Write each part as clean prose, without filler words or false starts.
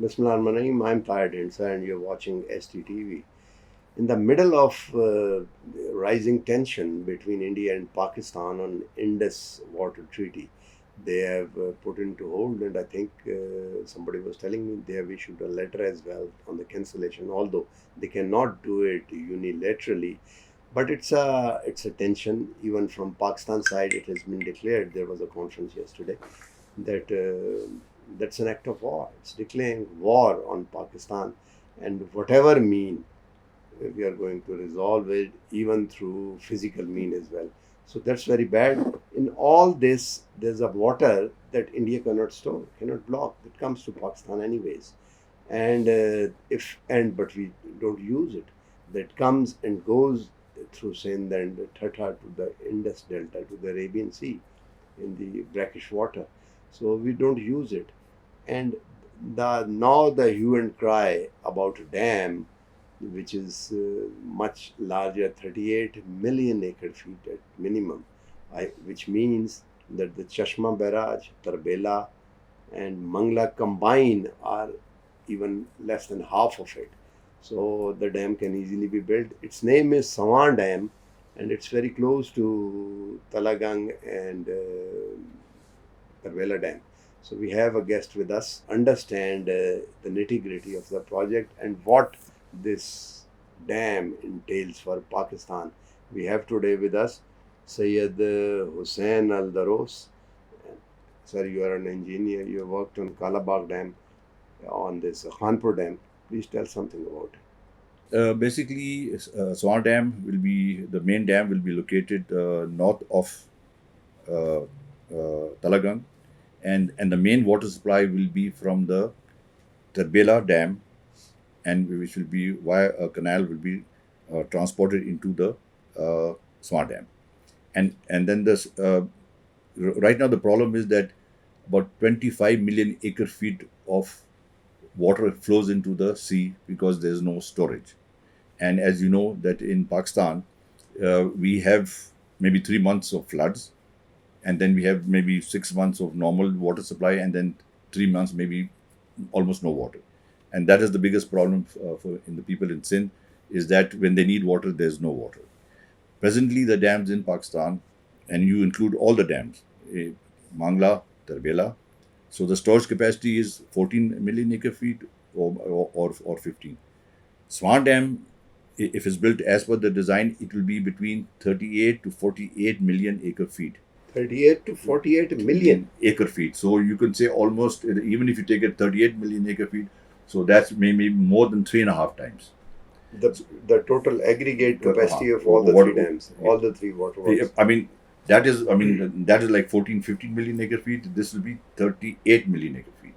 Bismillahirrahmanirrahim. I'm Tahir Dhindsa and you're watching SDTV. In the middle of rising tension between India and Pakistan on Indus Water Treaty, they have put into hold, and I think somebody was telling me they have issued a letter as well on the cancellation, although they cannot do it unilaterally. But it's a tension even from Pakistan side. It has been declared. There was a conference yesterday that that's an act of war. It's declaring war on Pakistan, and whatever mean we are going to resolve it, even through physical mean as well. So that's very bad. In all this, there's a water that India cannot store, cannot block. It comes to Pakistan anyways, and if and but we don't use it. That comes and goes through Sindh and Tata to the Indus Delta to the Arabian Sea in the brackish water. So we don't use it. And the hue and cry about a dam which is much larger, 38 million acre feet at minimum, which means that the Chashma barrage, Tarbela, and Mangla combined are even less than half of it. So the dam can easily be built. Its name is Swan Dam, and it's very close to Talagang and Tarbela Dam. So we have a guest with us, understand the nitty gritty of the project and what this dam entails for Pakistan. We have today with us Syed Hussein El-Edroos. Sir, you are an engineer. You have worked on Kalabagh Dam, on this Khanpur Dam. Please tell something about it. Basically, Swan Dam will be the main dam will be located north of Talagang, and the main water supply will be from the Tarbela Dam, and which will be via a canal will be transported into the Swan Dam, and then this right now the problem is that about 25 million acre feet of water flows into the sea because there is no storage. And as you know, that in Pakistan, we have maybe 3 months of floods, and then we have maybe 6 months of normal water supply, and then 3 months maybe almost no water. And that is the biggest problem for in the people in Sindh, is that when they need water, there's no water. Presently, the dams in Pakistan, and you include all the dams, Mangla, Tarbela. So the storage capacity is 14 million acre feet or 15. Swan Dam, if it's built as per the design, it will be between 38 to 48 million acre feet. 38 to 48 million. Acre feet. So you can say almost, even if you take it 38 million acre feet, so that's maybe more than 3.5 times. The total aggregate capacity of all the three dams, all the three water works. I mean, that is like 14, 15 million acre feet. This will be 38 million acre feet.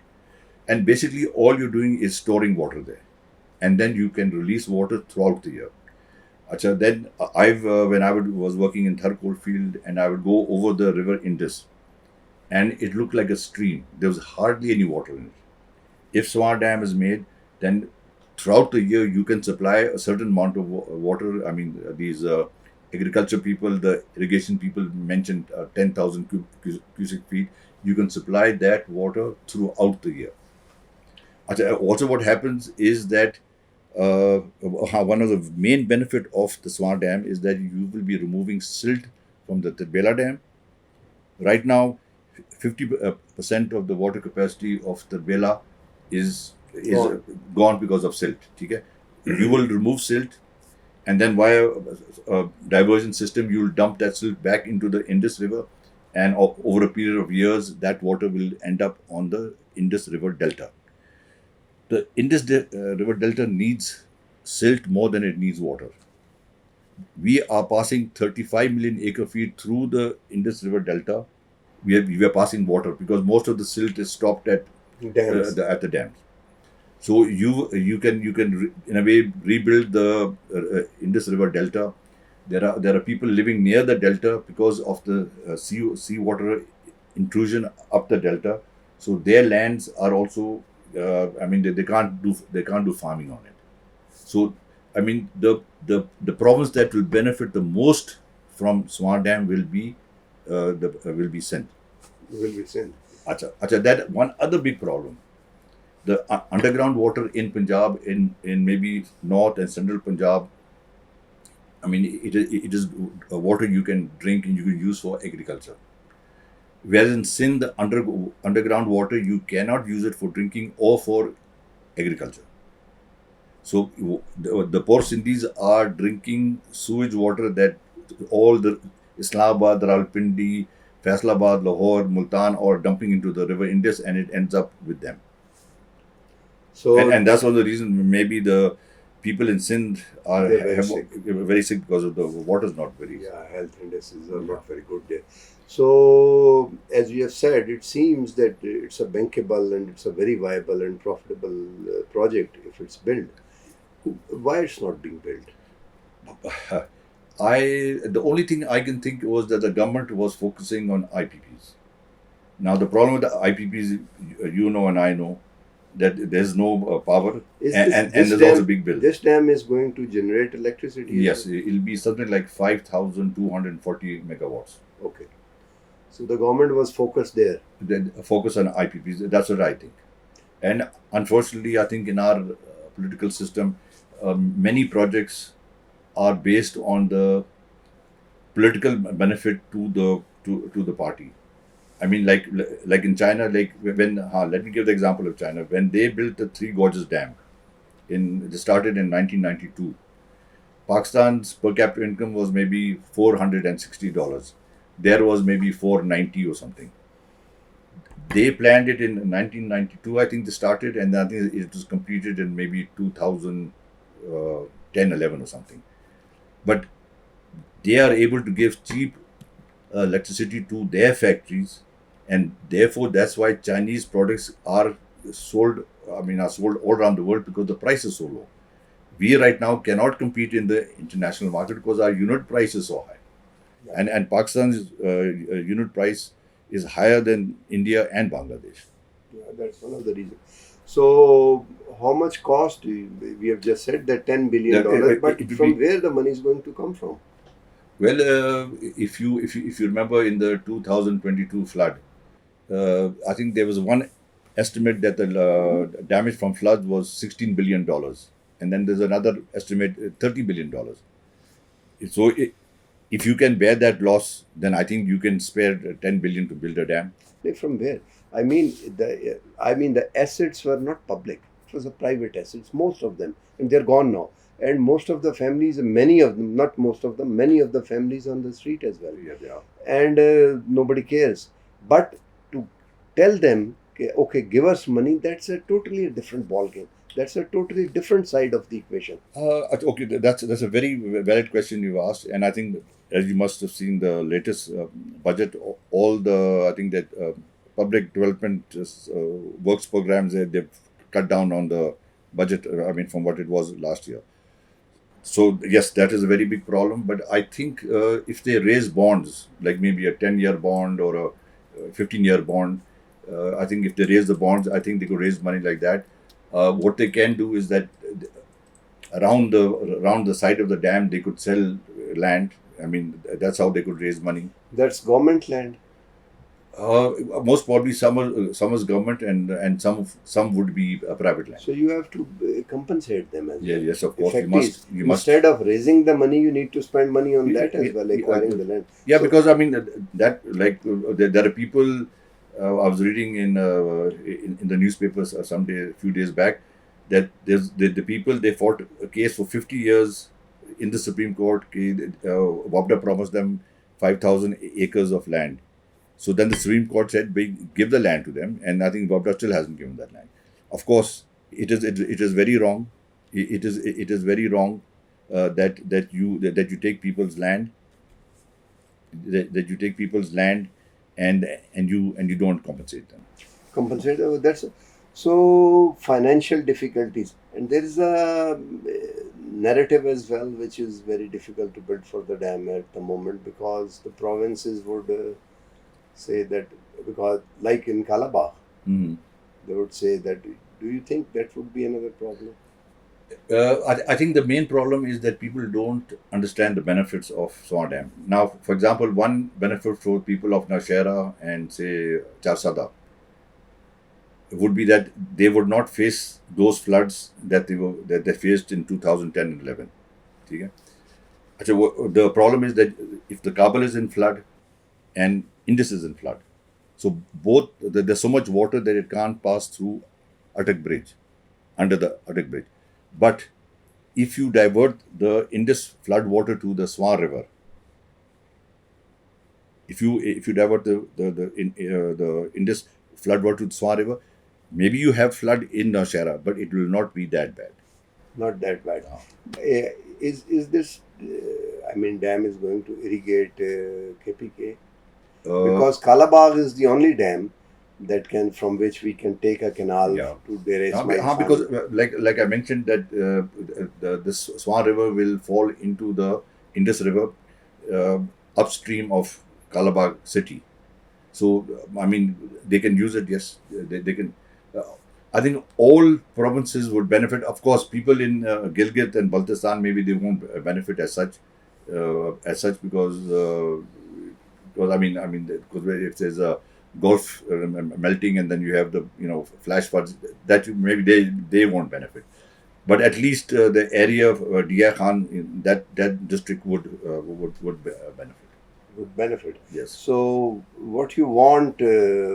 And basically, all you're doing is storing water there. And then you can release water throughout the year. Achha, then when I was working in Thar Coalfield, and I would go over the river Indus, and it looked like a stream. There was hardly any water in it. If Swan Dam is made, then throughout the year you can supply a certain amount of water. I mean, these agriculture people, the irrigation people mentioned 10,000 cubic feet. You can supply that water throughout the year. Also, what happens is that one of the main benefit of the Swan Dam is that you will be removing silt from the Tarbela Dam. Right now, 50% of the water capacity of Tarbela is gone because of silt. Okay? You will remove silt, and then via a diversion system, you will dump that silt back into the Indus River, and over a period of years, that water will end up on the Indus River Delta. The Indus River Delta needs silt more than it needs water. We are passing 35 million acre feet through the Indus River Delta. We are passing water because most of the silt is stopped at the dams. So you can in a way rebuild the Indus River Delta. There are people living near the delta because of the sea water intrusion up the delta. So their lands are also they can't do farming on it. So I mean the province that will benefit the most from Swan Dam will be Sindh. Will be Sindh. Acha, that one other big problem. the underground water in Punjab, in maybe north and central Punjab, I mean, it is water you can drink and you can use for agriculture. Whereas in Sindh, the underground water, you cannot use it for drinking or for agriculture. So the poor Sindhis are drinking sewage water that all the Islamabad, Rawalpindi, Faisalabad, Lahore, Multan are dumping into the river Indus, and it ends up with them. So And that's one of the reasons maybe the people in Sindh are they're very sick. because of the water is not very. Yeah, health indices are not very good there. So, as you have said, it seems that it's a bankable and it's a very viable and profitable project if it's built. Why it's not being built? The only thing I can think was that the government was focusing on IPPs. Now the problem with the IPPs, you know and I know, that there's no power and there's also big bill. This dam is going to generate electricity. Yes, it'll be something like 5,240 megawatts. Okay. So the government was focused there. Then focus on IPPs. That's what I think. And unfortunately, I think in our political system, many projects are based on the political benefit to the party. I mean, like in China, like when let me give the example of China. When they built the Three Gorges Dam, they started in 1992. Pakistan's per capita income was maybe $460. There was maybe $490 or something. They planned it in 1992. I think they started, and I think it was completed in maybe 2010, 11 or something. But they are able to give cheap electricity to their factories, and therefore that's why Chinese products are sold. Are sold all around the world because the price is so low. We right now cannot compete in the international market because our unit price is so high, and Pakistan's unit price is higher than India and Bangladesh. Yeah, that's one of the reasons. So, how much cost? We have just said that $10 billion, but from where the money is going to come from? Well, if you remember in the 2022 flood, I think there was one estimate that the damage from flood was $16 billion, and then there's another estimate $30 billion. So if you can bear that loss, then I think you can spare $10 billion to build a dam. From where? I mean the assets were not public. It was a private assets, most of them, and they're gone now. And most of the families, many of them, not most of them, many of the families on the street as well. Yeah, they are. And nobody cares. But to tell them, okay, give us money, that's a totally different ballgame. That's a totally different side of the equation. Okay, that's a very valid question you asked, and I think as you must have seen the latest budget, all the public development works programs, they've cut down on the budget. From what it was last year. So yes, that is a very big problem. But I think if they raise bonds, like maybe a 10-year bond or a 15-year bond, I think if they raise the bonds, I think they could raise money like that. What they can do is that around the side of the dam, they could sell land. That's how they could raise money. That's government land. Most probably some is government and some would be private land. So you have to compensate them as well. Yes, of course. You must. Instead of raising the money, you need to spend money on that as well, acquiring the land. Yeah, so, because there are people. I was reading in the newspapers a few days back that the people, they fought a case for 50 years in the Supreme Court. Wabda promised them 5,000 acres of land. So then the Supreme Court said, give the land to them, and I think Wabda still hasn't given that land. Of course, it is very wrong. It is very wrong that you take people's land. That you take people's land, and you don't compensate them. That's so financial difficulties, and there is a narrative as well, which is very difficult to build for the dam at the moment because the provinces would. Say that because like in Calabar, they would say that. Do you think that would be another problem? I think the main problem is that people don't understand the benefits of Swan Dam. Now, for example, one benefit for people of Nashera and say Charsada would be that they would not face those floods that they faced in 2010 and 11. ठीक है? अच्छा, the problem is that if the Kabul is in flood and Indus is in flood, so both there's so much water that it can't pass through Atak Bridge, under the Atak Bridge. But if you divert the Indus flood water to the Swan River, if you divert the Indus flood water to the Swan River, maybe you have flood in Nashara, but it will not be that bad. Not that bad. Is this? I mean, dam is going to irrigate KPK because Kalabagh is the only dam that can, from which we can take a canal to Dera Ismail. Because like I mentioned that this Swan River will fall into the Indus River upstream of Kalabagh city. So I mean, they can use it. Yes, they can. I think all provinces would benefit. Of course, people in Gilgit and Baltistan, maybe they won't benefit as such because I mean because if there's a Gulf melting and then you have the flash floods, that maybe they won't benefit. But at least the area of Dia Khan, that district would benefit. Would benefit. Yes. So, what you want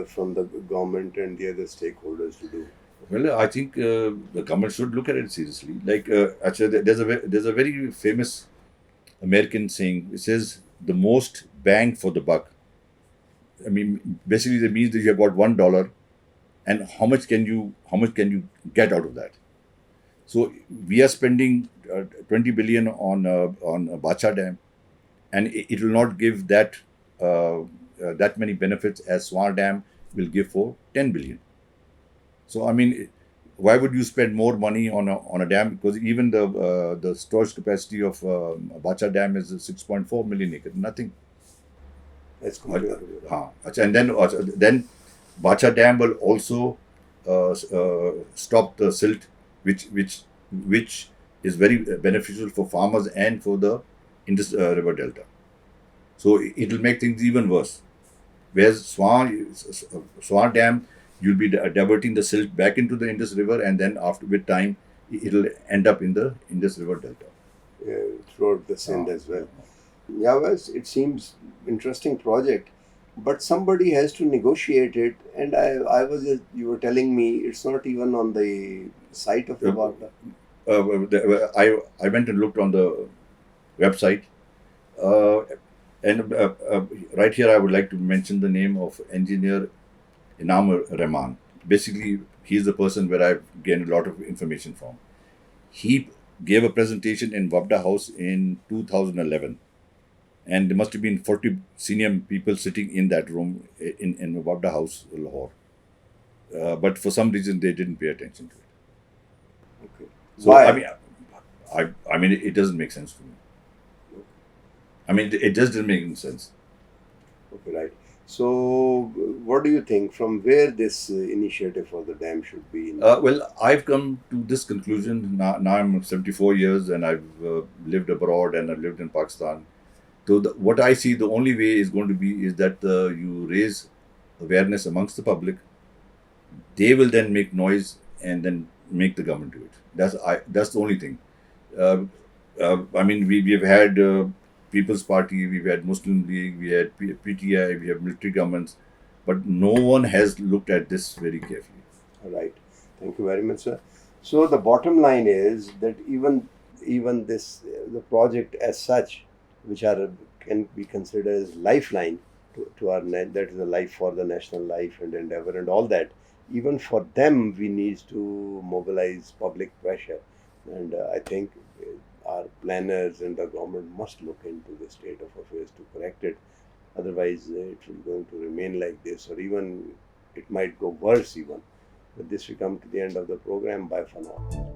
from the government and the other stakeholders to do? Well, I think the government should look at it seriously. Like, actually, there's a very famous American saying. It says, "The most bang for the buck." I mean, basically, that means that you have got $1, and how much can you get out of that? So we are spending 20 billion on Bacha Dam, and it will not give that many benefits as Swan Dam will give for 10 billion. So I mean, why would you spend more money on a dam? Because even the storage capacity of Bacha Dam is 6.4 million acres, nothing. That's completely. And then Bacha Dam will also stop the silt, which is very beneficial for farmers and for the Indus River Delta. So it will make things even worse. Whereas Swan Dam, you'll be diverting the silt back into the Indus River, and then with time, it'll end up in the Indus River Delta. Throughout the Sindh as well. Yeah, well, it seems interesting project, but somebody has to negotiate it. And you were telling me it's not even on the site of the water. I went and looked on the website, and right here I would like to mention the name of engineer Inam Rahman. Basically, he's the person where I've gained a lot of information from. He gave a presentation in Wabda House in 2011. And there must have been 40 senior people sitting in that room in Wabda House, Lahore. But for some reason, they didn't pay attention to it. Okay. So, why? I mean, it doesn't make sense to me. I mean, it just didn't make any sense. Okay, right. So, what do you think? From where this initiative for the dam should be? Well, I've come to this conclusion. Now I'm 74 years and I've lived abroad and I've lived in Pakistan. So what I see, the only way is going to be is that you raise awareness amongst the public. They will then make noise and then make the government do it. That's the only thing. I mean, we've had People's Party, we've had Muslim League, we had PTI, we have military governments, but no one has looked at this very carefully. All right. Thank you very much, sir. So the bottom line is that even the project as such, which can be considered as lifeline to our that is a life for the national life and endeavor and all that. Even for them, we need to mobilize public pressure, and I think our planners and the government must look into the state of affairs to correct it. Otherwise, it will going to remain like this, or even it might go worse even. With this, we come to the end of the program. Bye for now.